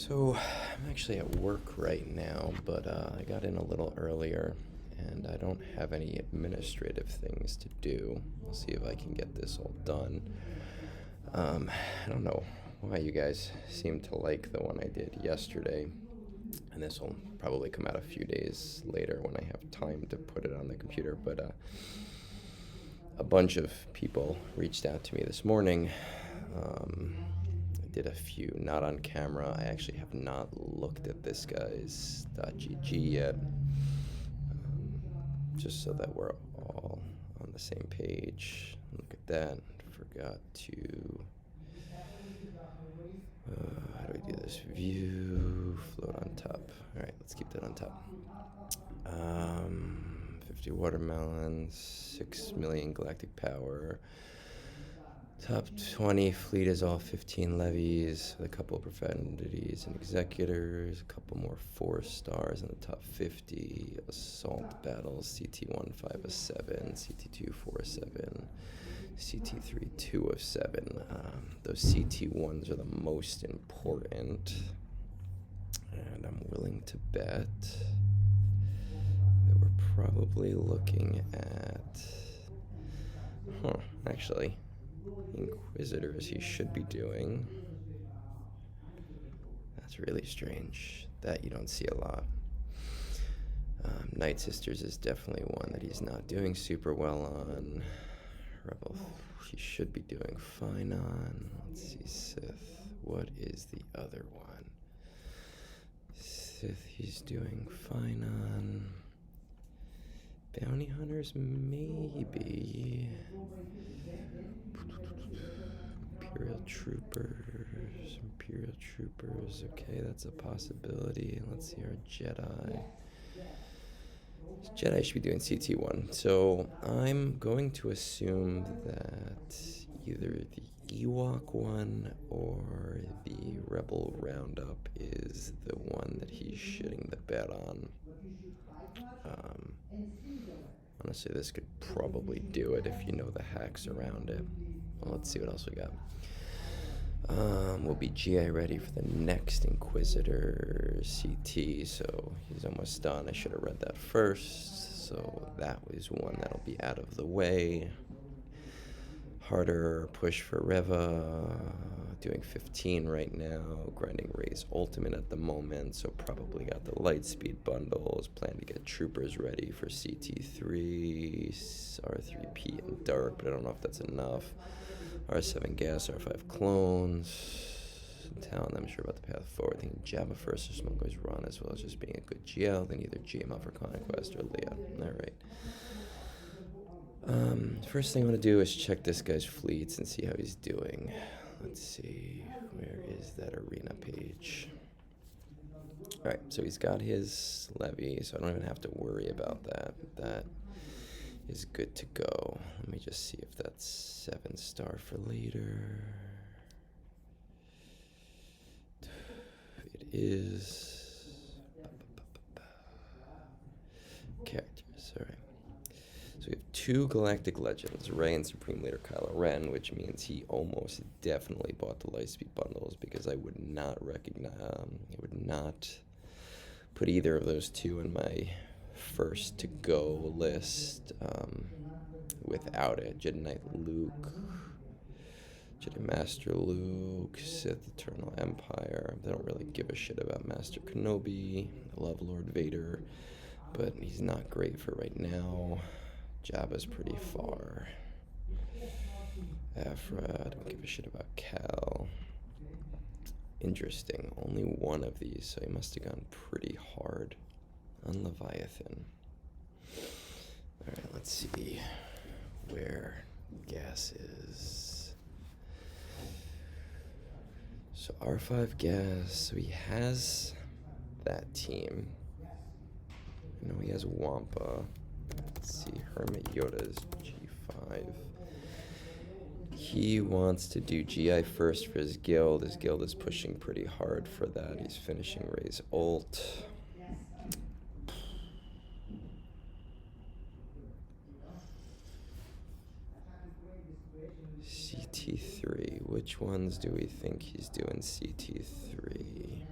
So I'm actually at work right now, but I got in a little earlier and I don't have any administrative things to do. I'll see if I can get this all done. I don't know why you guys seem to like the one I did yesterday, and this will probably come out a few days later when I have time to put it on the computer, but a bunch of people reached out to me this morning. I did a few, not on camera. I actually have not looked at this guy's .gg yet, just so that we're all on the same page. Look at that. Forgot to. How do we do this? View, float on top. All right, let's keep that on top. 50 watermelons, 6 million galactic power. Top 20 fleet is all 15 levies with a couple of profanities and executors, a couple more 4-stars in the top 50. Assault battles, CT1 5 of 7, CT2 4 of 7, CT3 2 of 7. Those CT1s are the most important, and I'm willing to bet that we're probably looking at, actually, Inquisitors he should be doing. That's really strange. That you don't see a lot. Night Sisters is definitely one that he's not doing super well on. Rebel he should be doing fine on. Let's see, Sith. What is the other one? Sith he's doing fine on. Bounty Hunters, maybe. Imperial Troopers, okay, that's a possibility. Let's see our Jedi. Jedi should be doing CT1. So I'm going to assume that either the Ewok one or the Rebel Roundup is the one that he's shitting the bed on. Honestly, this could probably do it if you know the hacks around it. Well, let's see what else we got. We'll be GI ready for the next Inquisitor CT, so he's almost done. I should have read that first, so that was one that'll be out of the way. Harder push for Reva, doing 15 right now, grinding Ray's ultimate at the moment, so probably got the Lightspeed bundles, plan to get Troopers ready for CT3, R3P and Dark, but I don't know if that's enough. R7 gas, R5 clones. Telling them sure about the path forward. Thinking Jabba first or Smuggler's Run, as well as just being a good GL, then either GM for Conquest or Leah. Alright. First thing I want to do is check this guy's fleets and see how he's doing. Let's see. Where is that arena page? Alright, so he's got his levy, so I don't even have to worry about that. That is good to go. Let me just see if that's 7-star for later. It is. Characters, alright. So we have 2 Galactic Legends, Rey and Supreme Leader Kylo Ren, which means he almost definitely bought the Lightspeed bundles because I would not put either of those 2 in my first to go list without it. Jedi Knight Luke, Jedi Master Luke, Sith Eternal Empire. They don't really give a shit about Master Kenobi. I love Lord Vader, but he's not great for right now. Jabba's pretty far. Afra, don't give a shit about Cal. Interesting, only one of these, so he must have gone pretty hard on Leviathan. Alright, let's see where gas is. So R5 gas, so he has that team. I know he has Wampa. Let's see, Hermit Yoda's G5. He wants to do GI first for his guild. His guild is pushing pretty hard for that. He's finishing Ray's ult. CT3. Which ones do we think he's doing CT3?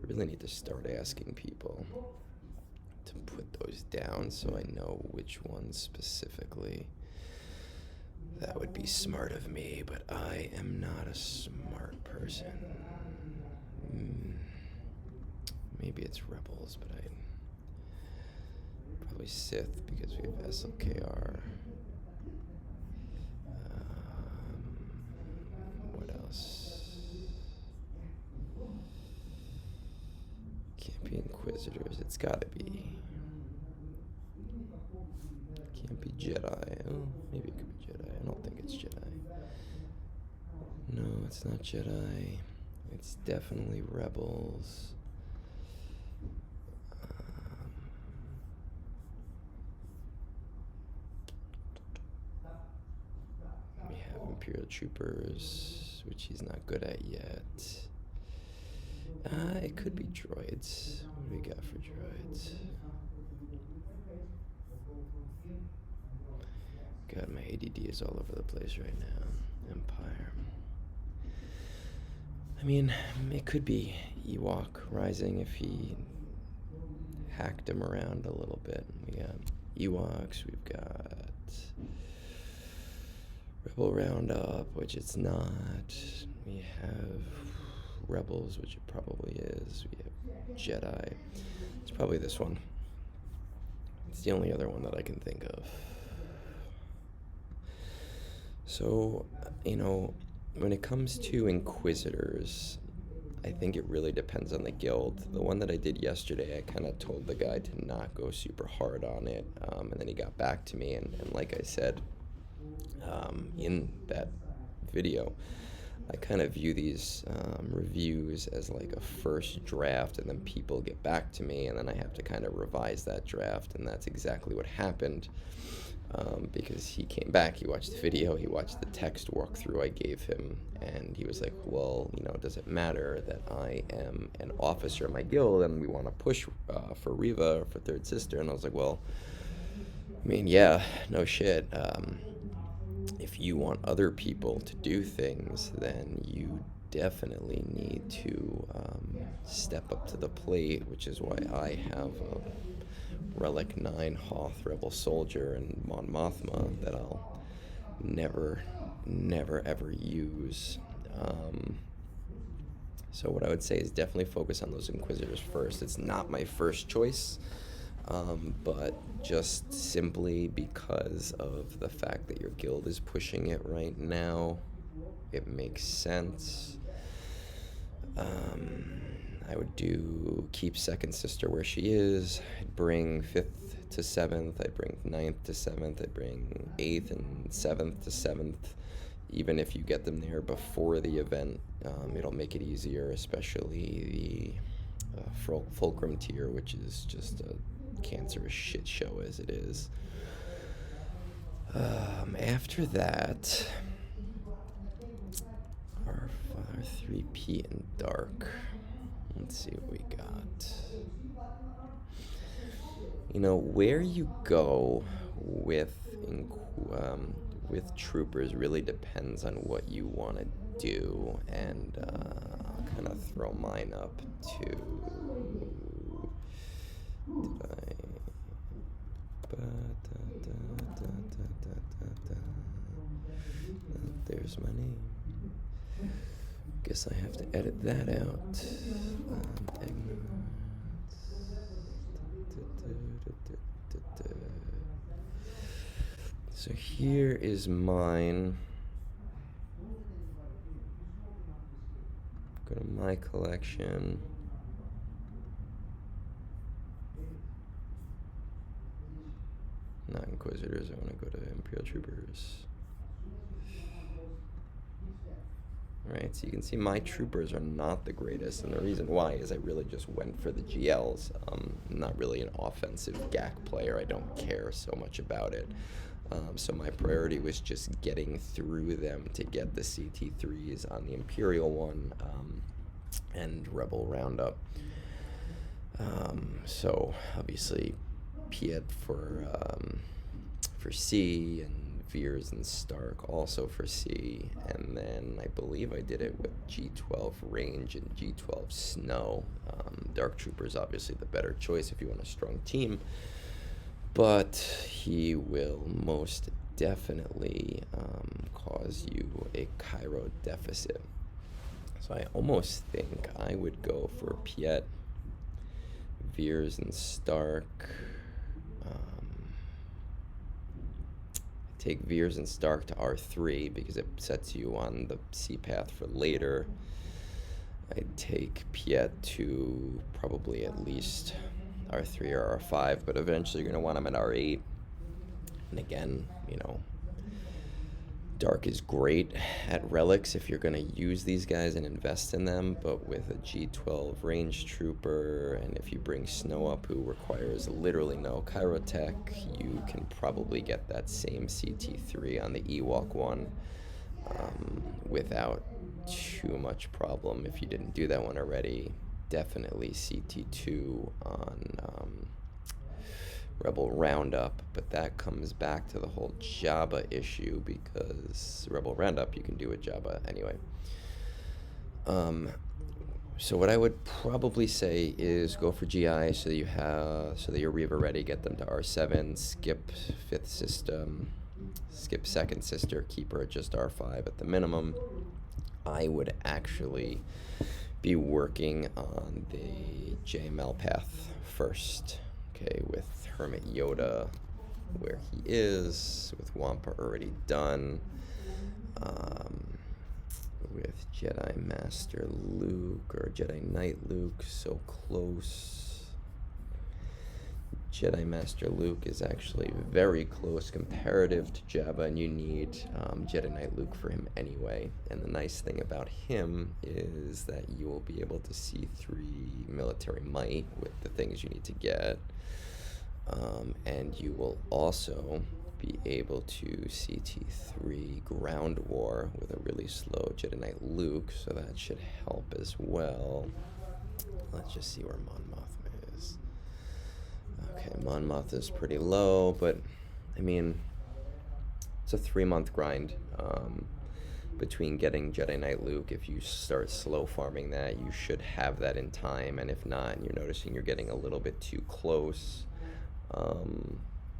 really need to start asking people to put those down so I know which ones specifically. That would be smart of me, but I am not a smart person. Maybe it's Rebels, but I probably Sith because we have SLKR. What else? Can't be Inquisitors. It's gotta be. Can't be Jedi. Oh, maybe it could be Jedi. I don't think it's Jedi. No, it's not Jedi. It's definitely Rebels. We have Imperial Troopers, which he's not good at yet. It could be droids. What do we got for droids? God, my ADD is all over the place right now. Empire. I mean, it could be Ewok Rising if he hacked him around a little bit. We got Ewoks, we've got Rebel Roundup, which it's not. We have Rebels, which it probably is. We have Jedi. It's probably this one. It's the only other one that I can think of. So, when it comes to Inquisitors, I think it really depends on the guild. The one that I did yesterday, I kind of told the guy to not go super hard on it, and then he got back to me, and like I said in that video, I kind of view these reviews as like a first draft, and then people get back to me, and then I have to kind of revise that draft, and that's exactly what happened. Because he came back, he watched the video, he watched the text walkthrough I gave him, and he was like, well, does it matter that I am an officer in my guild and we want to push for Reva or for Third Sister? And I was like, well, I mean, yeah, no shit. If you want other people to do things, then you definitely need to step up to the plate, which is why I have a Relic 9 Hoth Rebel Soldier and Mon Mothma that I'll never ever use. So what I would say is definitely focus on those Inquisitors first. It's not my first choice, but just simply because of the fact that your guild is pushing it right now, it makes sense. I would keep Second Sister where she is. I'd bring 5th to 7th. I'd bring 9th to 7th. I'd bring 8th and 7th to 7th. Even if you get them there before the event, it'll make it easier, especially the Fulcrum tier, which is just a cancerous shit show as it is. After that, R3P and Dark. Let's see what we got. Where you go with troopers really depends on what you want to do, and I'll kind of throw mine up to. There's my name. Guess I have to edit that out. So here is mine. Go to my collection. Not Inquisitors, I want to go to Imperial Troopers. Right, so you can see my troopers are not the greatest, and the reason why is I really just went for the GLs. I'm not really an offensive GAC player. I don't care so much about it. So my priority was just getting through them to get the CT3s on the Imperial one and Rebel Roundup. So obviously Piet for C and Veers and Stark also for C, and then I believe I did it with G12 Range and G12 Snow. Dark Trooper is obviously the better choice if you want a strong team, but he will most definitely cause you a Cairo deficit. So I almost think I would go for Piet, Veers, and Stark. Take Veers and Stark to R3 because it sets you on the C path for later. I'd take Piet to probably at least R3 or R5, but eventually you're going to want him at R8. And again, Dark is great at relics if you're going to use these guys and invest in them, but with a G12 range trooper, and if you bring Snow up, who requires literally no Chirotech, you can probably get that same CT3 on the Ewok one without too much problem if you didn't do that one already. Definitely CT2 on Rebel Roundup, but that comes back to the whole Jabba issue because Rebel Roundup you can do with Jabba anyway. So what I would probably say is go for GI so that you're Reva ready, get them to R7, skip 5th system, skip 2nd sister, keep her at just R5 at the minimum. I would actually be working on the JML path first, okay, with Hermit Yoda where he is, with Wampa already done, with Jedi Master Luke, or Jedi Knight Luke, so close. Jedi Master Luke is actually very close comparative to Jabba, and you need Jedi Knight Luke for him anyway. And the nice thing about him is that you will be able to see 3 military might with the things you need to get. And you will also be able to CT3 Ground War with a really slow Jedi Knight Luke, so that should help as well. Let's just see where Mon Mothma is. Okay, Mon Mothma is pretty low, but I mean, it's a 3-month grind between getting Jedi Knight Luke. If you start slow farming that, you should have that in time, and if not, and you're noticing you're getting a little bit too close,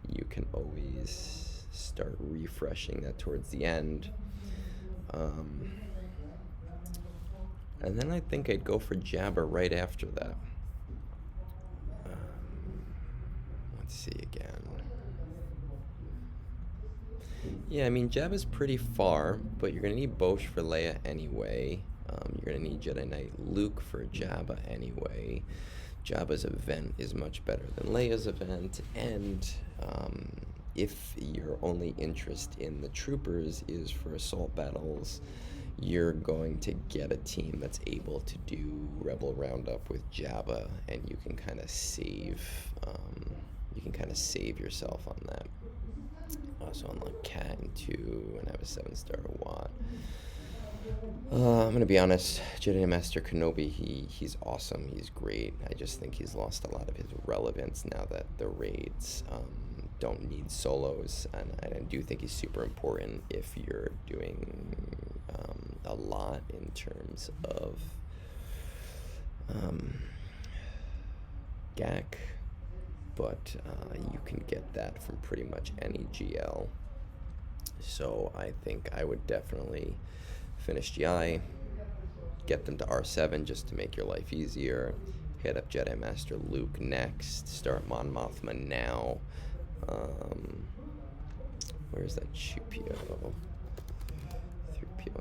you can always start refreshing that towards the end. And then I think I'd go for Jabba right after that. Let's see again. Yeah, I mean, Jabba's pretty far, but you're going to need Bosch for Leia anyway. You're going to need Jedi Knight Luke for Jabba anyway. Jabba's event is much better than Leia's event, and if your only interest in the troopers is for assault battles, you're going to get a team that's able to do Rebel Roundup with Jabba, and you can kind of save yourself on that. Also unlock Cat and 2 and have a 7-star Watt. I'm gonna be honest, Jedi Master Kenobi, he's awesome, he's great. I just think he's lost a lot of his relevance now that the raids don't need solos, and I do think he's super important if you're doing a lot in terms of GAC, but you can get that from pretty much any GL. So I think I would definitely finish GI, get them to R7 just to make your life easier, hit up Jedi Master Luke next, start Mon Mothma now. Where's that 3PO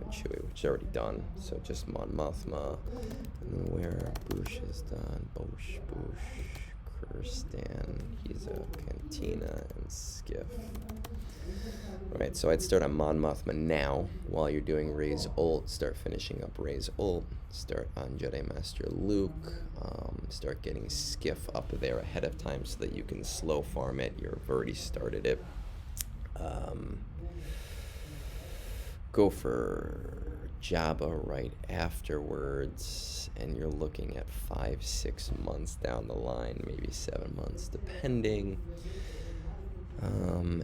and Chewie, which is already done, so just Mon Mothma, and then where Boosh is done, Boosh, Kurstan, Giza, Cantina, and Skiff. Alright, so I'd start on Mon Mothma now. While you're doing Rey's ult, start finishing up Rey's ult. Start on Jedi Master Luke. Start getting Skiff up there ahead of time so that you can slow farm it. You've already started it. Go for Jabba right afterwards, and you're looking at 5-6 months down the line, maybe 7 months, depending.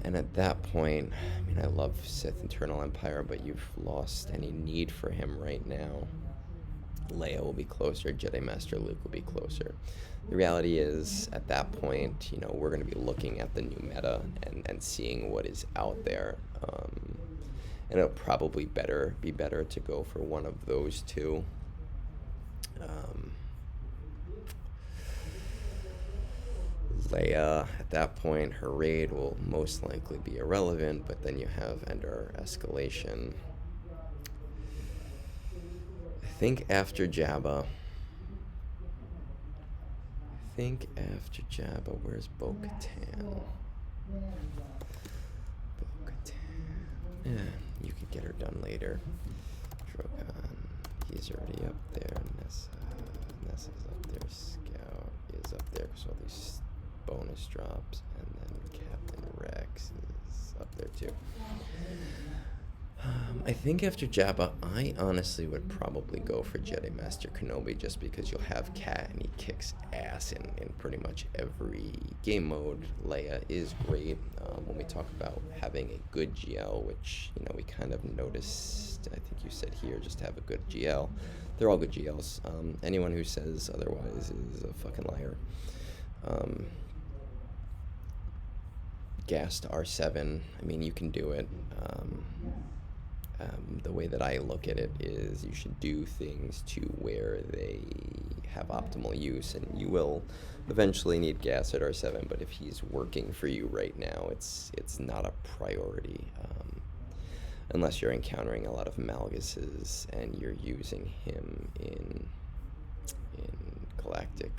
And at that point, I mean, I love Sith Eternal Empire, but you've lost any need for him right now. Leia will be closer, Jedi Master Luke will be closer. The reality is, at that point, we're going to be looking at the new meta and seeing what is out there. And it'll probably be better to go for one of those two. Leia, at that point, her raid will most likely be irrelevant, but then you have Endor Escalation. I think after Jabba, where's Bo-Katan? Yeah, you could get her done later. Drogon, he's already up there. Nessa's up there. Scout is up there because all these bonus drops, and then Captain Rex is up there too. I think after Jabba, I honestly would probably go for Jedi Master Kenobi, just because you'll have Cat and he kicks ass in pretty much every game mode. Leia is great. When we talk about having a good GL, which we kind of noticed, I think you said here, just have a good GL. They're all good GLs. Anyone who says otherwise is a fucking liar. Gas to R7, I mean, you can do it. The way that I look at it is you should do things to where they have optimal use, and you will eventually need gas at R7, but if he's working for you right now, it's not a priority, unless you're encountering a lot of Malguses and you're using him in galactic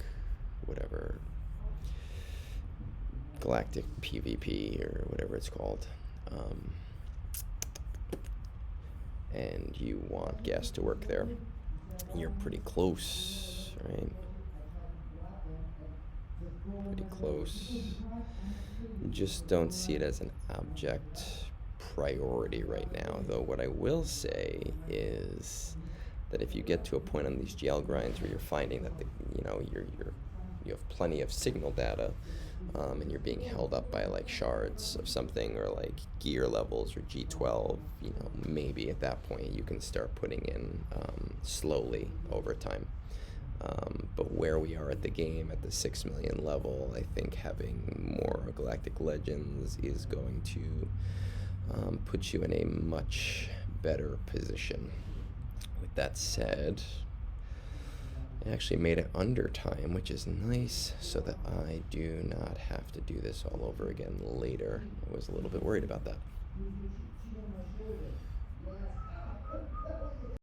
PvP or whatever it's called. And you want gas to work there. You're pretty close, right? Pretty close. Just don't see it as an object priority right now, though. What I will say is that if you get to a point on these GL grinds where you're finding that you have plenty of signal data, and you're being held up by like shards of something or like gear levels or G12, maybe at that point you can start putting in slowly over time. But where we are at the game, at the 6 million level, I think having more Galactic Legends is going to put you in a much better position. With that said, I actually made it under time, which is nice, so that I do not have to do this all over again later. I was a little bit worried about that.